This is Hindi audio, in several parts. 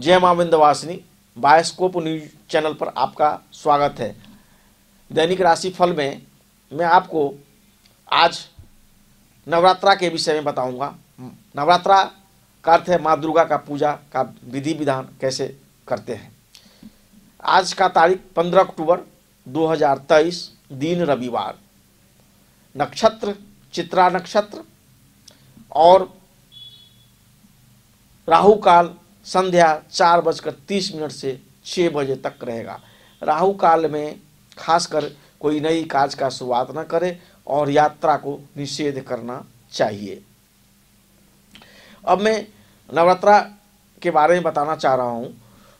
जय मां विंध्यवासिनी बायोस्कोप न्यूज चैनल पर आपका स्वागत है। दैनिक राशि फल में मैं आपको आज नवरात्रा के विषय में बताऊंगा। नवरात्रा का अर्थ है माँ दुर्गा का पूजा का विधि विधान कैसे करते हैं। आज का तारीख 15 अक्टूबर 2023, दिन रविवार, नक्षत्र चित्रा नक्षत्र और राहु काल संध्या 4:30 से 6 बजे तक रहेगा। राहु काल में खासकर कोई नई कार्य का शुरुआत न करे और यात्रा को निषेध करना चाहिए। अब मैं नवरात्रा के बारे में बताना चाह रहा हूँ।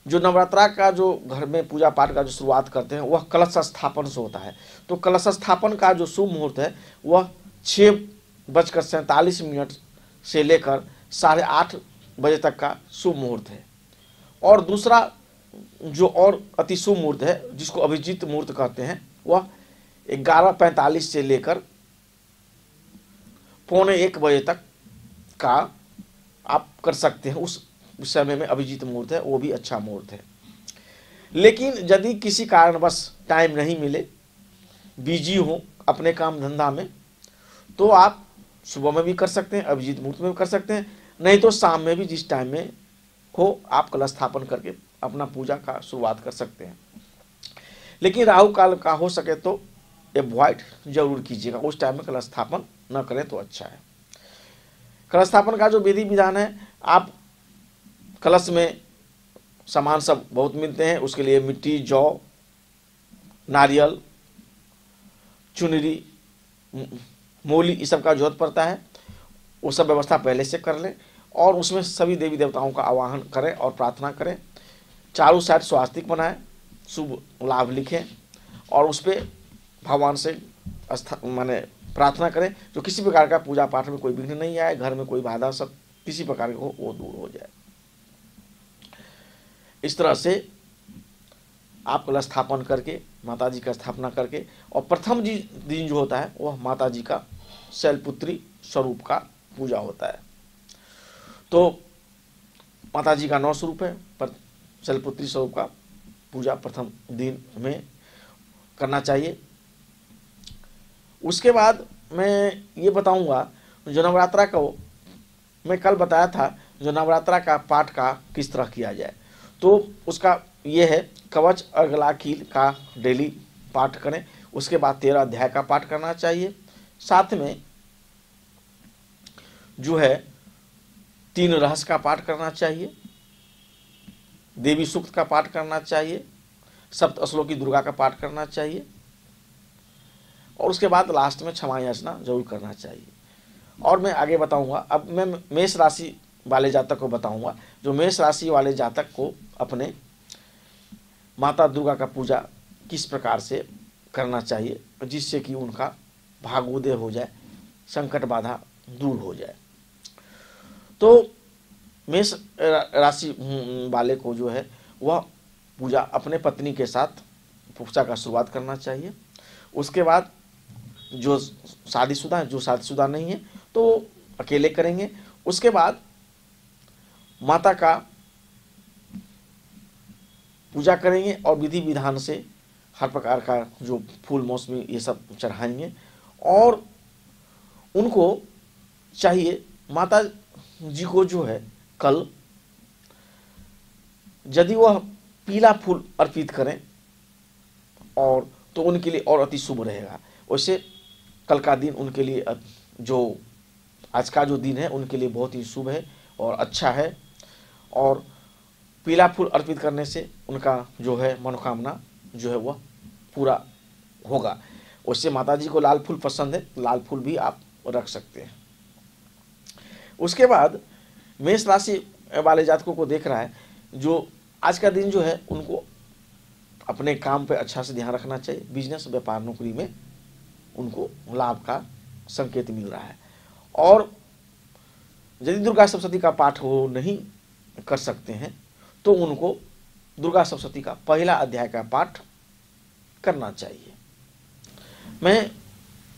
जो नवरात्रा का जो घर में पूजा पाठ का जो शुरुआत करते हैं वह कलश स्थापन से होता है। तो कलश स्थापन का जो शुभ मुहूर्त है वह 6:47 से लेकर 8:30 बजे तक का शुभ मुहूर्त है। और दूसरा जो और अति शुभ मुहूर्त है जिसको अभिजीत मुहूर्त कहते हैं वह 11:45 से लेकर 12:45 बजे तक का आप कर सकते हैं। उस समय में अभिजीत मुहूर्त है, वो भी अच्छा मुहूर्त है। लेकिन यदि किसी कारणवश टाइम नहीं मिले, बिजी हो अपने काम धंधा में, तो आप सुबह में भी कर सकते हैं, अभिजीत मुहूर्त में भी कर सकते हैं, नहीं तो शाम में भी जिस टाइम में हो आप कलश स्थापन करके अपना पूजा का शुरुआत कर सकते हैं। लेकिन राहु काल का हो सके तो अवॉइड जरूर कीजिएगा, उस टाइम में कलश स्थापन न करें तो अच्छा है। कलश स्थापन का जो विधि विधान है, आप कलश में सामान सब बहुत मिलते हैं, उसके लिए मिट्टी, जौ, नारियल, चुनरी, मूली, इस सब का जरूरत पड़ता है। वो सब व्यवस्था पहले से कर लें और उसमें सभी देवी देवताओं का आवाहन करें और प्रार्थना करें। चारों साइड स्वास्तिक बनाएं, शुभ लाभ लिखें और उस पर भगवान से माने प्रार्थना करें जो किसी प्रकार का पूजा पाठ में कोई विघ्न नहीं आए, घर में कोई बाधा सब किसी प्रकार का हो वो दूर हो जाए। इस तरह से आप कलश स्थापन करके माता जी का स्थापना करके और प्रथम दिन जो होता है वह माता जी का शैलपुत्री स्वरूप का पूजा होता है। तो माता जी का 9 स्वरूप है, पर शैलपुत्री स्वरूप का पूजा प्रथम दिन में करना चाहिए। उसके बाद मैं ये बताऊंगा जो नवरात्रा को मैं कल बताया था, जो नवरात्रा का पाठ का किस तरह किया जाए। तो उसका ये है, कवच अर्गला कील का डेली पाठ करें। उसके बाद 13 अध्याय का पाठ करना चाहिए। साथ में जो है 3 रहस्य का पाठ करना चाहिए, देवी सूक्त का पाठ करना चाहिए, सप्त श्लोकी दुर्गा का पाठ करना चाहिए और उसके बाद लास्ट में क्षमा याचना जरूर करना चाहिए। और मैं आगे बताऊंगा। अब मैं मेष राशि वाले जातक को बताऊंगा। जो मेष राशि वाले जातक को अपने माता दुर्गा का पूजा किस प्रकार से करना चाहिए जिससे कि उनका भाग्योदय हो जाए, संकट बाधा दूर हो जाए। तो मेष राशि वाले को जो है वह पूजा अपने पत्नी के साथ पूजा का शुरुआत करना चाहिए। उसके बाद जो शादीशुदा है, जो शादीशुदा नहीं है तो वो अकेले करेंगे। उसके बाद माता का पूजा करेंगे और विधि विधान से हर प्रकार का जो फूल मौसमी ये सब चढ़ाएंगे। और उनको चाहिए माता जी को जो है कल यदि वह पीला फूल अर्पित करें और तो उनके लिए और अति शुभ रहेगा। वैसे कल का दिन उनके लिए जो आज का जो दिन है उनके लिए बहुत ही शुभ है और अच्छा है। और पीला फूल अर्पित करने से उनका जो है मनोकामना जो है वह पूरा होगा। वैसे माता जी को लाल फूल पसंद है, लाल फूल भी आप रख सकते हैं। उसके बाद मेष राशि वाले जातकों को देख रहा है, जो आज का दिन जो है उनको अपने काम पे अच्छा से ध्यान रखना चाहिए। बिजनेस, व्यापार, नौकरी में उनको लाभ का संकेत मिल रहा है। और यदि दुर्गा सप्तशती का पाठ वो नहीं कर सकते हैं तो उनको दुर्गा सप्तशती का पहला अध्याय का पाठ करना चाहिए। मैं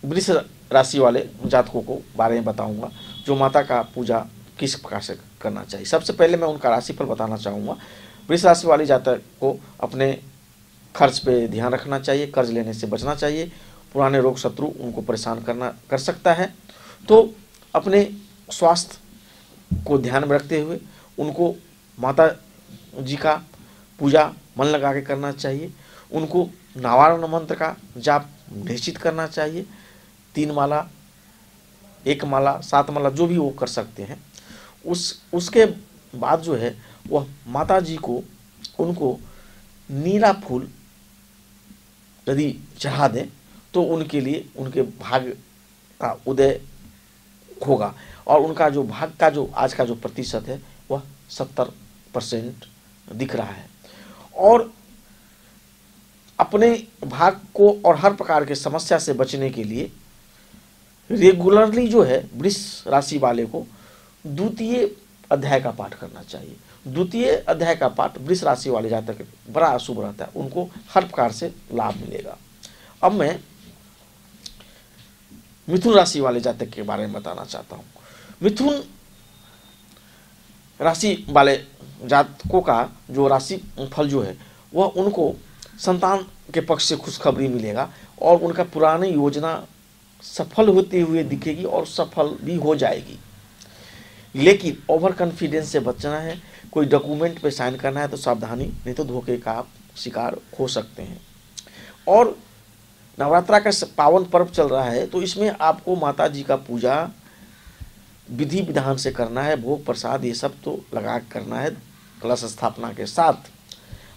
वृष राशि वाले जातकों को बारे में बताऊंगा जो माता का पूजा किस प्रकार से करना चाहिए। सबसे पहले मैं उनका राशिफल बताना चाहूँगा। वृष राशि वाली जातक को अपने खर्च पे ध्यान रखना चाहिए, कर्ज लेने से बचना चाहिए। पुराने रोग शत्रु उनको परेशान कर सकता है, तो अपने स्वास्थ्य को ध्यान में रखते हुए उनको माता जी का पूजा मन लगा के करना चाहिए। उनको नारायण मंत्र का जाप निश्चित करना चाहिए। 3 माला, 1 माला, 7 माला, जो भी वो कर सकते हैं। उसके बाद जो है वह माता जी को उनको नीला फूल यदि चढ़ा दें तो उनके लिए उनके भाग्य का उदय होगा, और उनका जो भाग्य का जो आज का जो प्रतिशत है वह 70% दिख रहा है। और अपने भाग्य को और हर प्रकार के समस्या से बचने के लिए रेगुलरली जो है वृष राशि वाले को द्वितीय अध्याय का पाठ करना चाहिए। द्वितीय अध्याय का पाठ वृष राशि वाले जातक बड़ा अशुभ रहता है, उनको हर प्रकार से लाभ मिलेगा। अब मैं मिथुन राशि वाले जातक के बारे में बताना चाहता हूँ। मिथुन राशि वाले जातकों का जो राशि फल जो है वह उनको संतान के पक्ष से खुशखबरी मिलेगा, और उनका पुरानी योजना सफल होते हुए दिखेगी और सफल भी हो जाएगी। लेकिन ओवर कॉन्फिडेंस से बचना है। कोई डॉक्यूमेंट पे साइन करना है तो सावधानी, नहीं तो धोखे का आप शिकार हो सकते हैं। और नवरात्रा का पावन पर्व चल रहा है, तो इसमें आपको माता जी का पूजा विधि विधान से करना है। भोग प्रसाद ये सब तो लगा करना है। कलश स्थापना के साथ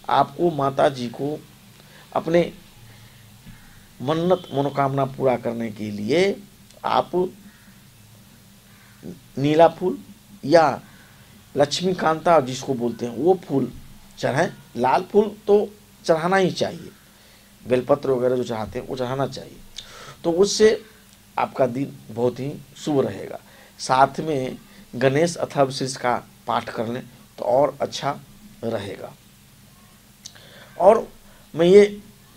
आपको माता जी को अपने मन्नत मनोकामना पूरा करने के लिए आप नीला फूल या लक्ष्मीकांता जिसको बोलते हैं वो फूल चढ़ाएं। लाल फूल तो चढ़ाना ही चाहिए, बेलपत्र वगैरह जो चढ़ाते हैं वो चढ़ाना चाहिए, तो उससे आपका दिन बहुत ही शुभ रहेगा। साथ में गणेश अथर्वशीर्ष का पाठ कर लें तो और अच्छा रहेगा। और मैं ये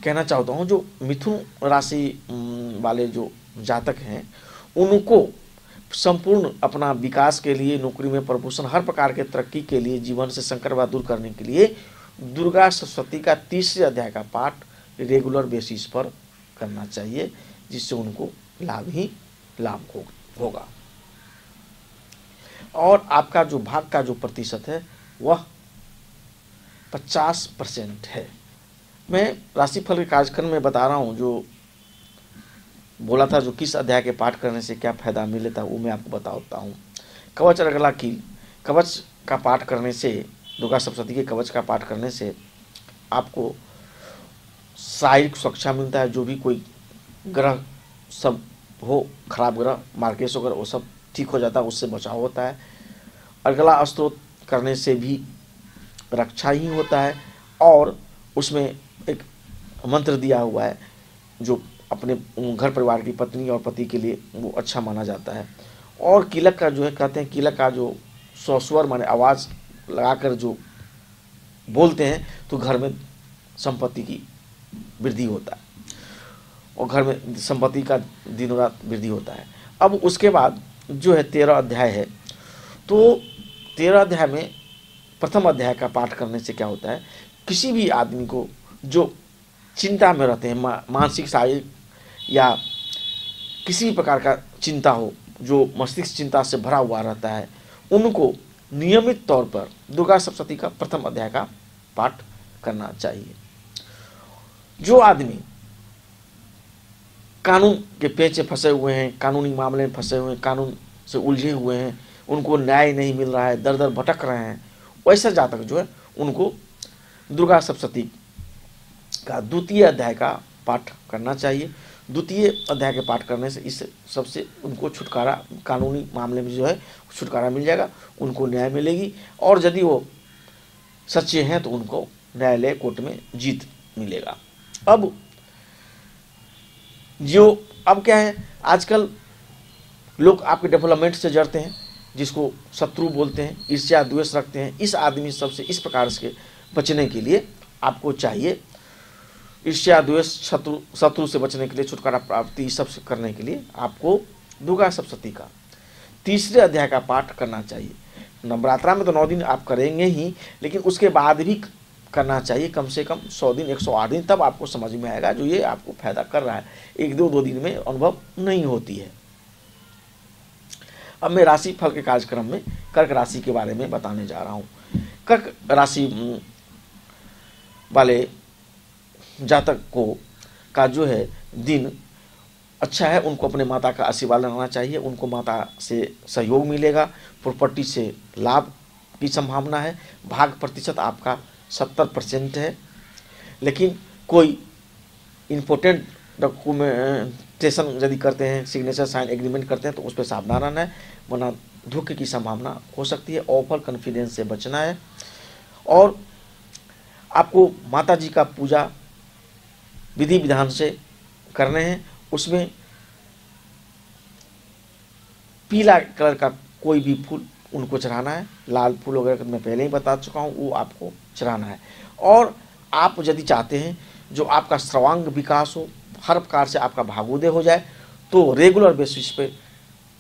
कहना चाहता हूँ, जो मिथुन राशि वाले जो जातक हैं उनको संपूर्ण अपना विकास के लिए, नौकरी में प्रमोशन, हर प्रकार के तरक्की के लिए, जीवन से संकट दूर करने के लिए दुर्गा सप्तशती का 3 अध्याय का पाठ रेगुलर बेसिस पर करना चाहिए, जिससे उनको लाभ ही लाभ होगा। और आपका जो भाग्य का जो प्रतिशत है वह 50% है। मैं राशिफल के कार्यक्रम में बता रहा हूँ, जो बोला था जो किस अध्याय के पाठ करने से क्या फायदा मिलेता वो मैं आपको बताता हूँ। कवच अर्गला कील, कवच का पाठ करने से, दुर्गा सप्तशती के कवच का पाठ करने से आपको शारीरिक सुरक्षा मिलता है। जो भी कोई ग्रह सब हो, खराब ग्रह मार्केश वगैरह, वो सब ठीक हो जाता है, उससे बचाव होता है। अर्गला स्तोत्र करने से भी रक्षा ही होता है, और उसमें एक मंत्र दिया हुआ है जो अपने घर परिवार की पत्नी और पति के लिए वो अच्छा माना जाता है। और कीलक का जो है, कहते हैं कीलक का जो स्वस्वर माने आवाज़ लगाकर जो बोलते हैं तो घर में संपत्ति की वृद्धि होता है, और घर में संपत्ति का दिनों रात वृद्धि होता है। अब उसके बाद जो है 13 अध्याय है, तो 13 अध्याय में प्रथम अध्याय का पाठ करने से क्या होता है, किसी भी आदमी को जो चिंता में रहते हैं, मानसिक शारीरिक या किसी भी प्रकार का चिंता हो, जो मस्तिष्क चिंता से भरा हुआ रहता है, उनको नियमित तौर पर दुर्गा सप्तशती का प्रथम अध्याय का पाठ करना चाहिए। जो आदमी कानून के पेचे फंसे हुए हैं, कानूनी मामले में फंसे हुए हैं, कानून से उलझे हुए हैं, उनको न्याय नहीं मिल रहा है, दर दर भटक रहे हैं, वैसे जातक जो है उनको दुर्गा सप्तशती का 2 अध्याय का पाठ करना चाहिए। 2 अध्याय के पाठ करने से इस सबसे उनको छुटकारा, कानूनी मामले में जो है छुटकारा मिल जाएगा, उनको न्याय मिलेगी, और यदि वो सच्चे हैं तो उनको न्यायालय कोर्ट में जीत मिलेगा। अब क्या है, आजकल लोग आपके डेवलपमेंट से जड़ते हैं, जिसको शत्रु बोलते हैं, ईर्ष्या द्वेष रखते हैं। इस आदमी सबसे इस प्रकार से बचने के लिए आपको चाहिए, ईर्ष्या द्वेष शत्रु से बचने के लिए, छुटकारा प्राप्ति सब करने के लिए आपको दुर्गा सप्तशती का 3 अध्याय का पाठ करना चाहिए। नवरात्रा में तो 9 दिन आप करेंगे ही, लेकिन उसके बाद भी करना चाहिए कम से कम 100 दिन 108 दिन, तब आपको समझ में आएगा जो ये आपको फायदा कर रहा है। 1-2 दिन में अनुभव नहीं होती है। अब मैं राशि फल के कार्यक्रम में कर्क राशि के बारे में बताने जा रहा हूँ। कर्क राशि वाले जातक को का जो है दिन अच्छा है। उनको अपने माता का आशीर्वाद लेना चाहिए, उनको माता से सहयोग मिलेगा, प्रॉपर्टी से लाभ की संभावना है। भाग प्रतिशत आपका 70% है, लेकिन कोई इम्पोर्टेंट डॉक्यूमेंटेशन यदि करते हैं, सिग्नेचर साइन एग्रीमेंट करते हैं तो उस पर सावधान रहना है, वरना धोखे की संभावना हो सकती है। ओवर कॉन्फिडेंस से बचना है। और आपको माता जी का पूजा विधि विधान से करने हैं। उसमें पीला कलर का कोई भी फूल उनको चढ़ाना है। लाल फूल वगैरह मैं पहले ही बता चुका हूँ, वो आपको चढ़ाना है। और आप यदि चाहते हैं जो आपका सर्वांग विकास हो, हर प्रकार से आपका भागोदय हो जाए, तो रेगुलर बेसिस पे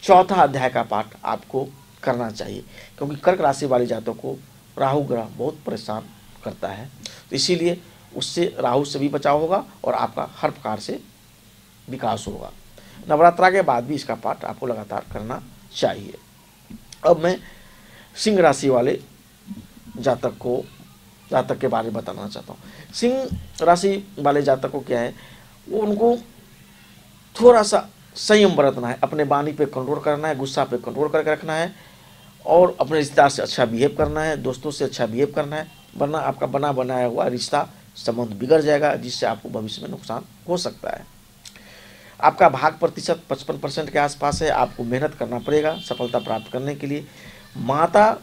4था अध्याय का पाठ आपको करना चाहिए, क्योंकि कर्क राशि वाले जातकों को राहु ग्रह बहुत परेशान करता है। तो इसीलिए उससे राहु से भी बचाव होगा और आपका हर प्रकार से विकास होगा। नवरात्रा के बाद भी इसका पाठ आपको लगातार करना चाहिए। अब मैं सिंह राशि वाले जातक के बारे में बताना चाहता हूँ। सिंह राशि वाले जातक को क्या है, वो उनको थोड़ा सा संयम बरतना है, अपने वाणी पे कंट्रोल करना है, गुस्सा पे कंट्रोल करके रखना है, और अपने रिश्तेदार से अच्छा बिहेव करना है, दोस्तों से अच्छा बिहेव करना है, वरना आपका बना बनाया हुआ रिश्ता संबंध बिगड़ जाएगा, जिससे आपको भविष्य में नुकसान हो सकता है। आपका भाग प्रतिशत 55% के आसपास है। आपको मेहनत करना पड़ेगा सफलता प्राप्त करने के लिए। माता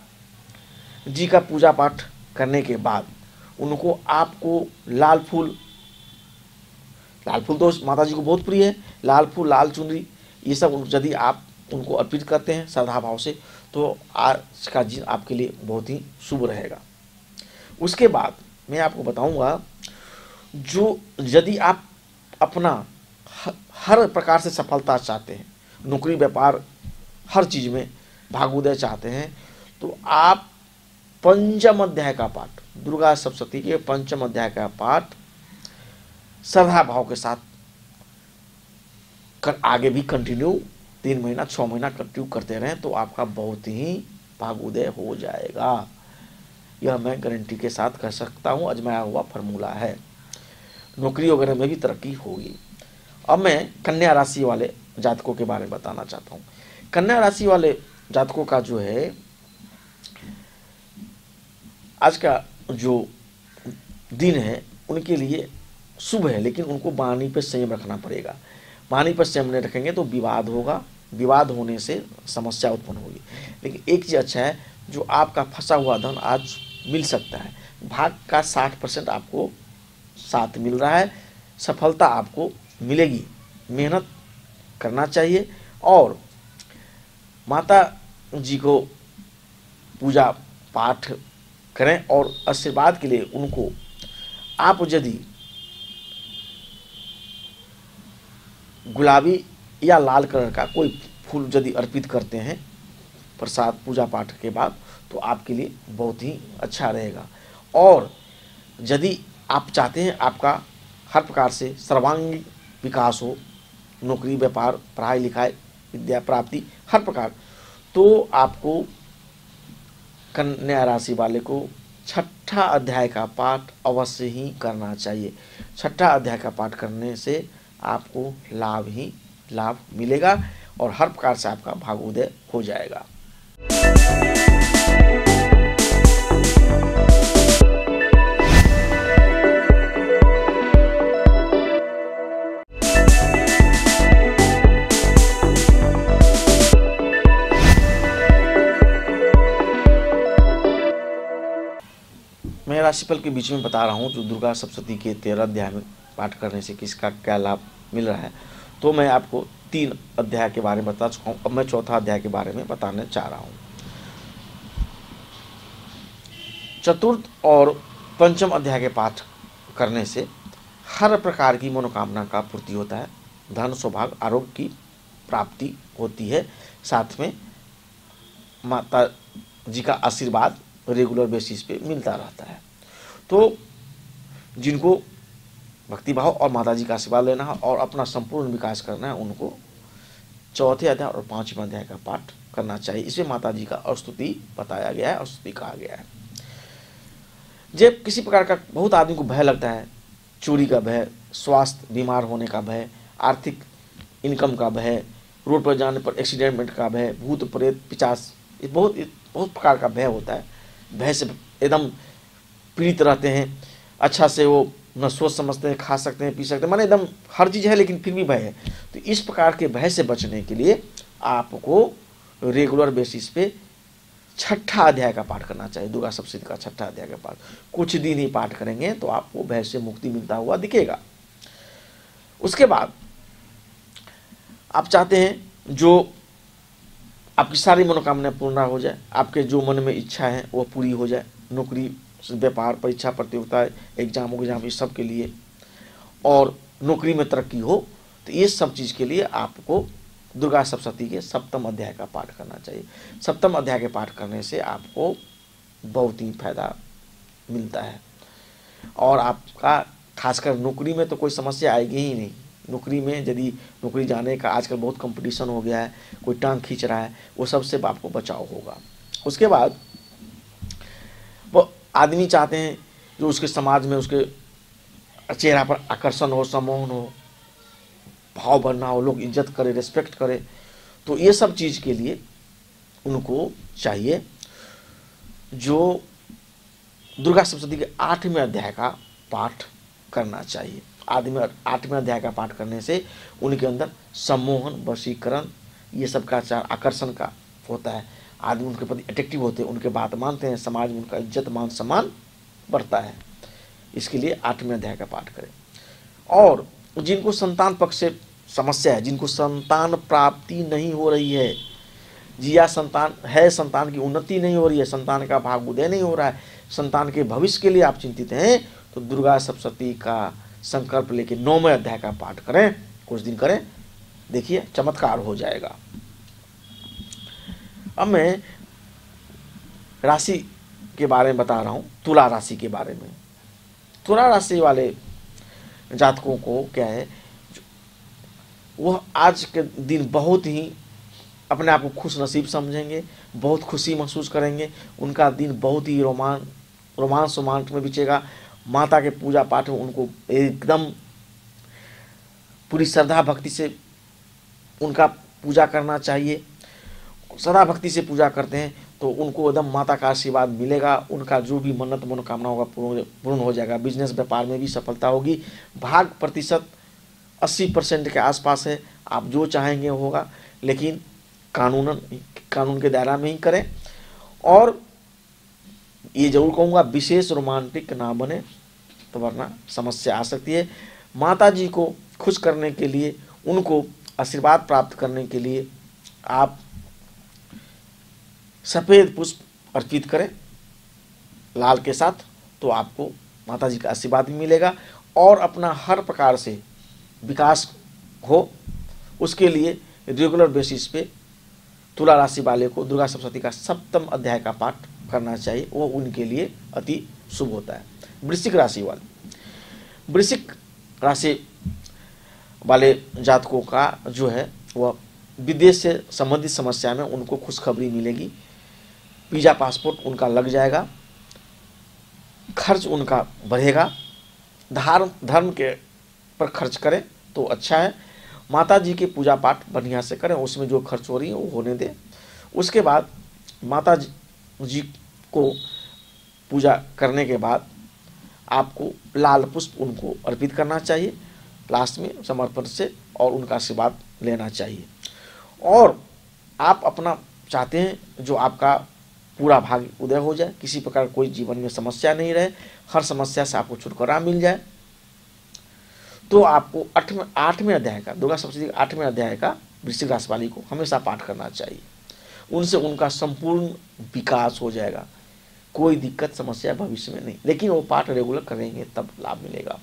जी का पूजा पाठ करने के बाद उनको आपको लाल फूल तो माता जी को बहुत प्रिय है। लाल फूल, लाल चुनरी, ये सब यदि आप उनको अर्पित करते हैं श्रद्धा भाव से, तो आज का दिन आपके लिए बहुत ही शुभ रहेगा। उसके बाद मैं आपको बताऊंगा, जो यदि आप अपना हर प्रकार से सफलता चाहते हैं, नौकरी व्यापार हर चीज़ में भागोदय चाहते हैं, तो आप पंचम अध्याय का पाठ, दुर्गा सप्तशती के पंचम अध्याय का पाठ श्रद्धा भाव के साथ आगे भी कंटिन्यू 3 महीना 6 महीना कंटिन्यू करते रहें, तो आपका बहुत ही भागोदय हो जाएगा। यह मैं गारंटी के साथ कह सकता हूँ, आजमाया हुआ फार्मूला है। नौकरी वगैरह में भी तरक्की होगी। अब मैं कन्या राशि वाले जातकों के बारे में बताना चाहता हूँ। कन्या राशि वाले जातकों का जो है, आज का जो दिन है उनके लिए शुभ है, लेकिन उनको वाणी पर संयम रखना पड़ेगा। वाणी पर संयम नहीं रखेंगे तो विवाद होगा, विवाद होने से समस्या उत्पन्न होगी। लेकिन एक चीज़ अच्छा है, जो आपका फंसा हुआ धन आज मिल सकता है। भाग का 60% आपको साथ मिल रहा है, सफलता आपको मिलेगी। मेहनत करना चाहिए और माता जी को पूजा पाठ करें, और आशीर्वाद के लिए उनको आप यदि गुलाबी या लाल कलर का कोई फूल यदि अर्पित करते हैं प्रसाद पूजा पाठ के बाद, तो आपके लिए बहुत ही अच्छा रहेगा। और यदि आप चाहते हैं आपका हर प्रकार से सर्वांगीण विकास हो, नौकरी व्यापार पढ़ाई लिखाई विद्या प्राप्ति हर प्रकार, तो आपको कन्या राशि वाले को 6ठा अध्याय का पाठ अवश्य ही करना चाहिए। 6ठा अध्याय का पाठ करने से आपको लाभ ही लाभ मिलेगा और हर प्रकार से आपका भागोदय हो जाएगा। मैं राशिफल के बीच में बता रहा हूँ, जो दुर्गा सप्तशती के 13 अध्याय में पाठ करने से किसका क्या लाभ मिल रहा है। तो मैं आपको 3 अध्याय के बारे में बता चुका हूँ। अब मैं 4था अध्याय के बारे में बताने चाह रहा हूँ। चतुर्थ और पंचम अध्याय के पाठ करने से हर प्रकार की मनोकामना का पूर्ति होता है, धन सौभाग्य आरोग्य की प्राप्ति होती है। साथ में माता जी का आशीर्वाद रेगुलर बेसिस पे मिलता रहता है। तो जिनको भक्तिभाव और माता जी का आशीर्वाद लेना है और अपना संपूर्ण विकास करना है, उनको चौथे अध्याय और पांचवें अध्याय का पाठ करना चाहिए। इसमें माता जी का स्तुति बताया गया है और स्तुति कहा गया है। जब किसी प्रकार का बहुत आदमी को भय लगता है, चोरी का भय, स्वास्थ्य बीमार होने का भय, आर्थिक इनकम का भय, रोड पर जाने पर एक्सीडेंट का भय, भूत प्रेत पिशाच, ये बहुत प्रकार का भय होता है। भय से एकदम पीड़ित रहते हैं, अच्छा से वो न सोच समझते हैं, खा सकते हैं, पी सकते हैं, माने एकदम हर चीज़ है लेकिन फिर भी भय है। तो इस प्रकार के भय से बचने के लिए आपको रेगुलर बेसिस पे छठा अध्याय का पाठ करना चाहिए। दुर्गा सप्तशती का छठा अध्याय का पाठ कुछ दिन ही पाठ करेंगे तो आपको भय से मुक्ति मिलता हुआ दिखेगा। उसके बाद आप चाहते हैं जो आपकी सारी मनोकामनाएं पूर्ण हो जाए, आपके जो मन में इच्छा है वो पूरी हो जाए, नौकरी, व्यापार, परीक्षा, प्रतियोगिता, एग्जाम इस सब के लिए, और नौकरी में तरक्की हो, तो ये सब चीज़ के लिए आपको दुर्गा सप्तशती के सप्तम अध्याय का पाठ करना चाहिए। सप्तम अध्याय के पाठ करने से आपको बहुत ही फायदा मिलता है और आपका खासकर नौकरी में तो कोई समस्या आएगी ही नहीं। नौकरी में यदि नौकरी जाने का आजकल बहुत कंपटीशन हो गया है, कोई टांग खींच रहा है, वो सबसे आपको बचाव होगा। उसके बाद वो आदमी चाहते हैं जो उसके समाज में उसके चेहरा पर आकर्षण हो, सम्मान हो, भाव बनना हो, लोग इज्जत करे, रिस्पेक्ट करे, तो ये सब चीज़ के लिए उनको चाहिए जो दुर्गा सप्तशती के 8वें अध्याय का पाठ करना चाहिए। 8वें अध्याय का पाठ करने से उनके अंदर सम्मोहन, वशीकरण, ये सब का आकर्षण का होता है। आदमी उनके प्रति अट्रैक्टिव होते हैं, उनके बात मानते हैं, समाज में उनका इज्जत मान सम्मान बढ़ता है। इसके लिए 8वें अध्याय का पाठ करें। और जिनको संतान पक्ष से समस्या है, जिनको संतान प्राप्ति नहीं हो रही है, जी या संतान है, संतान की उन्नति नहीं हो रही है, संतान का भाग उदय नहीं हो रहा है, संतान के भविष्य के लिए आप चिंतित हैं, तो दुर्गा सप्तशती का संकल्प लेके 9वें अध्याय का पाठ करें, कुछ दिन करें, देखिए चमत्कार हो जाएगा। अब मैं राशि के बारे में बता रहा हूँ, तुला राशि के बारे में। तुला राशि वाले जातकों को क्या है, वह आज के दिन बहुत ही अपने आप को खुश नसीब समझेंगे, बहुत खुशी महसूस करेंगे, उनका दिन बहुत ही रोमांस में बीतेगा। माता के पूजा पाठ में उनको एकदम पूरी श्रद्धा भक्ति से उनका पूजा करना चाहिए। सदा भक्ति से पूजा करते हैं तो उनको एकदम माता का आशीर्वाद मिलेगा, उनका जो भी मन्नत मनोकामना होगा पूर्ण हो जाएगा। बिजनेस व्यापार में भी सफलता होगी। भाग प्रतिशत 80% के आसपास है, आप जो चाहेंगे होगा, लेकिन कानून के दायरा में ही करें। और ये जरूर कहूँगा, विशेष रोमांटिक ना बने तो वरना समस्या आ सकती है। माता जी को खुश करने के लिए, उनको आशीर्वाद प्राप्त करने के लिए आप सफ़ेद पुष्प अर्पित करें लाल के साथ, तो आपको माता जी का आशीर्वाद भी मिलेगा और अपना हर प्रकार से विकास हो। उसके लिए रेगुलर बेसिस पे तुला राशि वाले को दुर्गा सप्तशती का सप्तम अध्याय का पाठ करना चाहिए, वो उनके लिए अति शुभ होता है। वृश्चिक राशि वाले जातकों का जो है वह विदेश से संबंधित समस्या में उनको खुशखबरी मिलेगी। वीज़ा पासपोर्ट उनका लग जाएगा, खर्च उनका बढ़ेगा। धर्म के पर खर्च करें तो अच्छा है। माता जी के पूजा पाठ बढ़िया से करें, उसमें जो खर्च हो रही है वो होने दें। उसके बाद माता जी को पूजा करने के बाद आपको लाल पुष्प उनको अर्पित करना चाहिए लास्ट में समर्पण से, और उनका आशीर्वाद लेना चाहिए। और आप अपना चाहते हैं जो आपका पूरा भाग्य उदय हो जाए, किसी प्रकार कोई जीवन में समस्या नहीं रहे, हर समस्या से आपको छुटकारा मिल जाए, तो आपको 8वें अध्याय का, दुर्गा सप्तशती 8वें अध्याय का वृश्चिक राशि वाली को हमेशा पाठ करना चाहिए। उनसे उनका संपूर्ण विकास हो जाएगा, कोई दिक्कत समस्या भविष्य में नहीं, लेकिन वो पाठ रेगुलर करेंगे तब लाभ मिलेगा।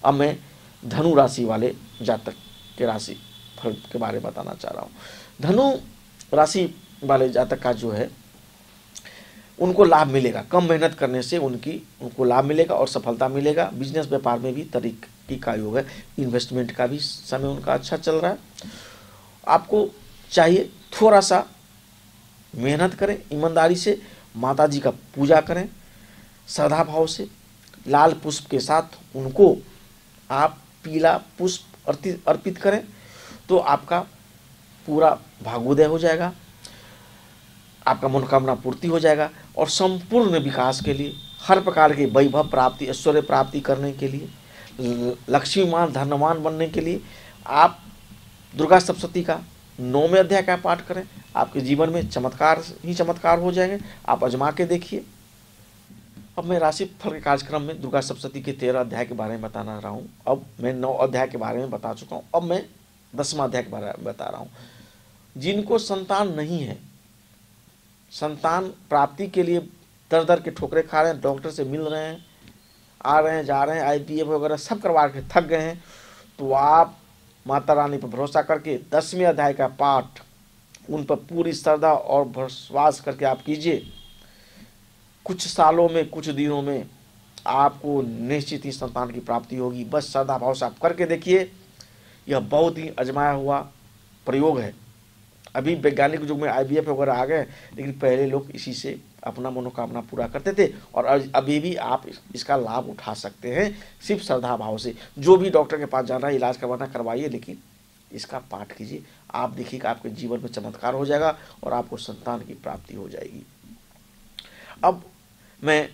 अब मैं धनु राशि वाले जातक के राशि फल के बारे में बताना चाह रहा हूँ। धनु राशि वाले जातक का जो है उनको लाभ मिलेगा। कम मेहनत करने से उनको लाभ मिलेगा और सफलता मिलेगा। बिजनेस व्यापार में भी तरक्की का योग है। इन्वेस्टमेंट का भी समय उनका अच्छा चल रहा है। आपको चाहिए थोड़ा सा मेहनत करें, ईमानदारी से माता जी का पूजा करें, श्रद्धा भाव से लाल पुष्प के साथ उनको आप पीला पुष्प अर्पित करें तो आपका पूरा भाग्योदय हो जाएगा, आपका मनोकामना पूर्ति हो जाएगा। और संपूर्ण विकास के लिए, हर प्रकार के वैभव प्राप्ति, ऐश्वर्य प्राप्ति करने के लिए, लक्ष्मीमान धनवान बनने के लिए आप दुर्गा सप्तशती का 9वें अध्याय का पाठ करें। आपके जीवन में चमत्कार ही चमत्कार हो जाएंगे। आप आजमा के देखिए। अब मैं राशि फल के कार्यक्रम में दुर्गा सप्तशती के 13 अध्याय के बारे में बताना रहा हूँ। अब मैं 9 अध्याय के बारे में बता चुका हूँ। अब मैं 10वां अध्याय के बारे में बता रहा हूँ। जिनको संतान नहीं है, संतान प्राप्ति के लिए दर दर के ठोकरे खा रहे हैं, डॉक्टर से मिल रहे हैं, आ रहे हैं, जा रहे हैं, IVF वगैरह सब करवा के थक गए हैं, तो आप माता रानी पर भरोसा करके 10वें अध्याय का पाठ उन पर पूरी श्रद्धा और विश्वास करके आप कीजिए। कुछ सालों में, कुछ दिनों में आपको निश्चित ही संतान की प्राप्ति होगी। बस श्रद्धा भाव से आप करके देखिए। यह बहुत ही आजमाया हुआ प्रयोग है। अभी वैज्ञानिक युग में IVF वगैरह आ गए, लेकिन पहले लोग इसी से अपना मनोकामना पूरा करते थे और अभी भी आप इसका लाभ उठा सकते हैं सिर्फ श्रद्धा भाव से। जो भी डॉक्टर के पास जाना है, इलाज करवाना करवाइए, लेकिन इसका पाठ कीजिए। आप देखिएगा आपके जीवन में चमत्कार हो जाएगा और आपको संतान की प्राप्ति हो जाएगी। अब मैं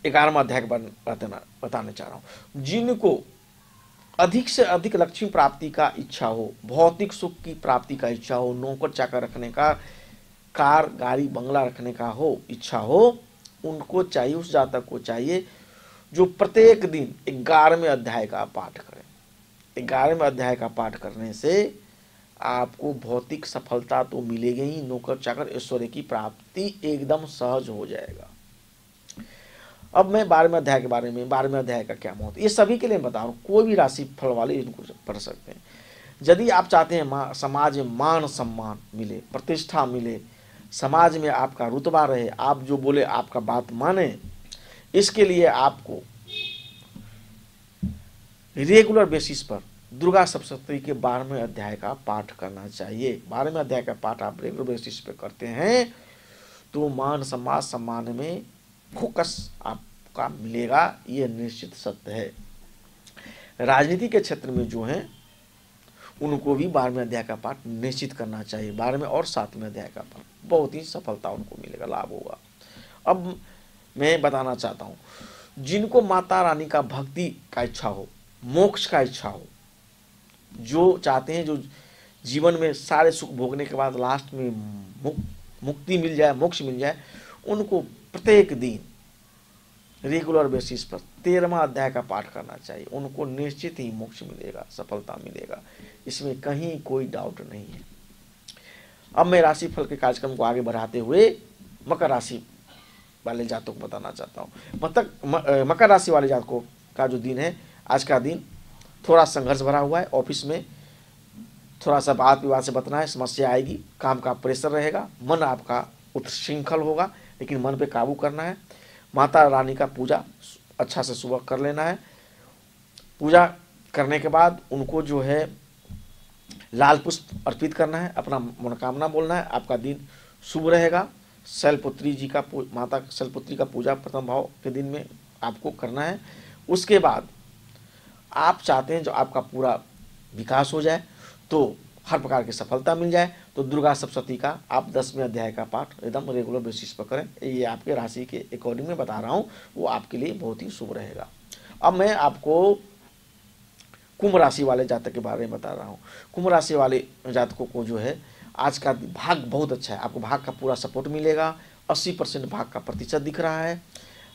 11वां अध्याय बताना चाह रहा हूँ। जिनको अधिक से अधिक लक्ष्मी प्राप्ति का इच्छा हो, भौतिक सुख की प्राप्ति का इच्छा हो, नौकर चाकर रखने का, कार गाड़ी बंगला रखने का हो इच्छा हो, उनको चाहिए, उस जातक को चाहिए जो प्रत्येक दिन 11वें अध्याय का पाठ करें। 11वें अध्याय का पाठ करने से आपको भौतिक सफलता तो मिलेगी ही, नौकर चाकर ऐश्वर्य की प्राप्ति एकदम सहज हो जाएगा। अब मैं 12वें अध्याय के बारे में, 12वें अध्याय का क्या महत्व, ये सभी के लिए बता रहा हूँ। कोई भी राशि फल वाले इनको पढ़ सकते हैं। यदि आप चाहते हैं समाज में मान सम्मान मिले, प्रतिष्ठा मिले, समाज में आपका रुतबा रहे, आप जो बोले आपका बात माने, इसके लिए आपको रेगुलर बेसिस पर दुर्गा सप्तशती के 12वें अध्याय का पाठ करना चाहिए। 12वें अध्याय का पाठ आप रेगुलर बेसिस पर करते हैं तो मान सम्मान में फोकस आपका मिलेगा, ये निश्चित सत्य है। राजनीति के क्षेत्र में जो हैं उनको भी 12वें अध्याय का पाठ निश्चित करना चाहिए। 12वें और 7वें अध्याय का पाठ, बहुत ही सफलता उनको मिलेगा, लाभ होगा। अब मैं बताना चाहता हूँ, जिनको माता रानी का भक्ति का इच्छा हो, मोक्ष का इच्छा हो, जो चाहते हैं जो जीवन में सारे सुख भोगने के बाद लास्ट में मुक्ति मिल जाए, मोक्ष मिल जाए, उनको प्रत्येक दिन रेगुलर बेसिस पर 13वां अध्याय का पाठ करना चाहिए। उनको निश्चित ही मोक्ष मिलेगा, सफलता मिलेगा, इसमें कहीं कोई डाउट नहीं है। अब मैं राशिफल के कार्यक्रम को आगे बढ़ाते हुए मकर राशि वाले जातकों को बताना चाहता हूँ। मकर राशि वाले जातकों का जो दिन है, आज का दिन थोड़ा संघर्ष भरा हुआ है। ऑफिस में थोड़ा सा वाद विवाद से बचना है, समस्या आएगी, काम का प्रेशर रहेगा, मन आपका उच्छृंखल होगा, लेकिन मन पे काबू करना है। माता रानी का पूजा अच्छा से सुबह कर लेना है। पूजा करने के बाद उनको जो है लाल पुष्प अर्पित करना है, अपना मनोकामना बोलना है, आपका दिन शुभ रहेगा। शैलपुत्री जी का, माता शैलपुत्री का पूजा प्रथम भाव के दिन में आपको करना है। उसके बाद आप चाहते हैं जो आपका पूरा विकास हो जाए, तो हर प्रकार की सफलता मिल जाए, तो दुर्गा सप्तशती का आप 10वें अध्याय का पाठ एकदम रेगुलर बेसिस पर करें। ये आपके राशि के अकॉर्डिंग में बता रहा हूँ, वो आपके लिए बहुत ही शुभ रहेगा। अब मैं आपको कुंभ राशि वाले जातक के बारे में बता रहा हूँ। कुंभ राशि वाले जातकों को जो है आज का भाग बहुत अच्छा है, आपको भाग का पूरा सपोर्ट मिलेगा। 80% भाग का प्रतिशत दिख रहा है।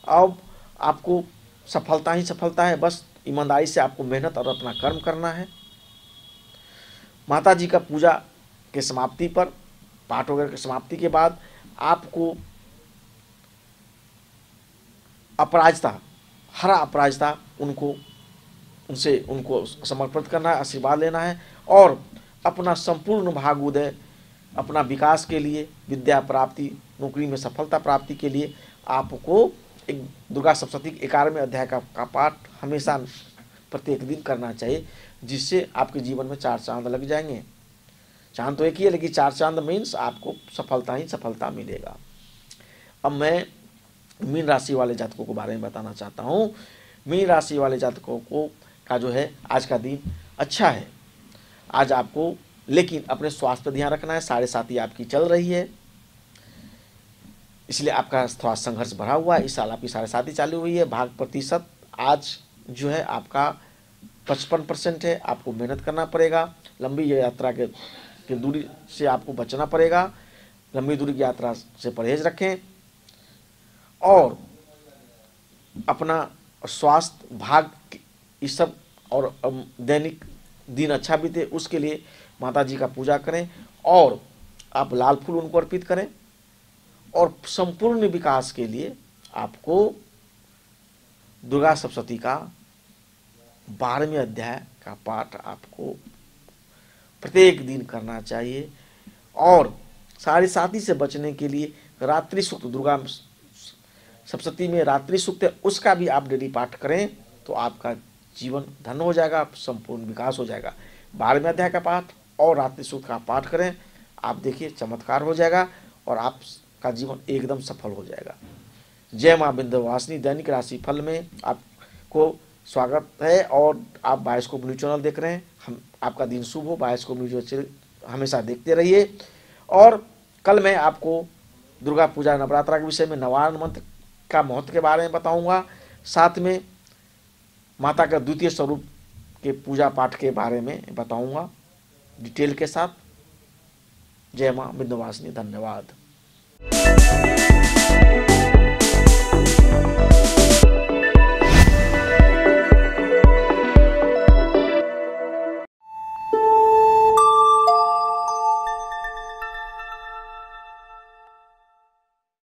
अब आपको सफलता ही सफलता है, बस ईमानदारी से आपको मेहनत और अपना कर्म करना है। माता जी का पूजा के समाप्ति पर, पाठ वगैरह की समाप्ति के बाद आपको अपराजिता, हरा अपराजिता उनको समर्पित करना है, आशीर्वाद लेना है और अपना संपूर्ण भाग्योदय, अपना विकास के लिए, विद्या प्राप्ति, नौकरी में सफलता प्राप्ति के लिए आपको एक दुर्गा सप्तशती के 11वें अध्याय का पाठ हमेशा प्रत्येक दिन करना चाहिए, जिससे आपके जीवन में 4 चांद लग जाएंगे। चांद तो एक ही है, लेकिन 4 चांद मीन्स आपको सफलता ही सफलता मिलेगा। अब मैं मीन राशि वाले जातकों के बारे में बताना चाहता हूँ। मीन राशि वाले जातकों को का जो है आज का दिन अच्छा है। आज आपको लेकिन अपने स्वास्थ्य पर ध्यान रखना है। 7.5 आपकी चल रही है, इसलिए आपका थोड़ा संघर्ष बढ़ा हुआ है। इस साल आपकी 7.5 चालू हुई है। भाग प्रतिशत आज जो है आपका 55% है। आपको मेहनत करना पड़ेगा। लंबी यात्रा के दूरी से आपको बचना पड़ेगा। लंबी दूरी की यात्रा से परहेज रखें और अपना स्वास्थ्य भाग इस सब और दैनिक दिन अच्छा बीते उसके लिए माता जी का पूजा करें और आप लाल फूल उनको अर्पित करें। और संपूर्ण विकास के लिए आपको दुर्गा सप्तशती का 12वें अध्याय का पाठ आपको प्रत्येक दिन करना चाहिए। और 7.5 से बचने के लिए रात्रि सूक्त, दुर्गा सप्तशती में रात्रि सूक्त है, उसका भी आप डेली पाठ करें तो आपका जीवन धन्य हो जाएगा, संपूर्ण विकास हो जाएगा। 12वें अध्याय का पाठ और रात्रि सूक्त का पाठ करें, आप देखिए चमत्कार हो जाएगा और आपका जीवन एकदम सफल हो जाएगा। जय मां विंध्यवासिनी दैनिक राशि फल में आपको स्वागत है और आप बायस्कोप न्यूज चैनल देख रहे हैं। हम आपका दिन शुभ हो। बायस्कोप न्यूज हमेशा देखते रहिए। और कल मैं आपको दुर्गा पूजा नवरात्रा के विषय में नवारण मंत्र का महत्व के बारे में बताऊंगा, साथ में माता का द्वितीय स्वरूप के पूजा पाठ के बारे में बताऊंगा डिटेल के साथ। जय मां विंध्यवासिनी, धन्यवाद।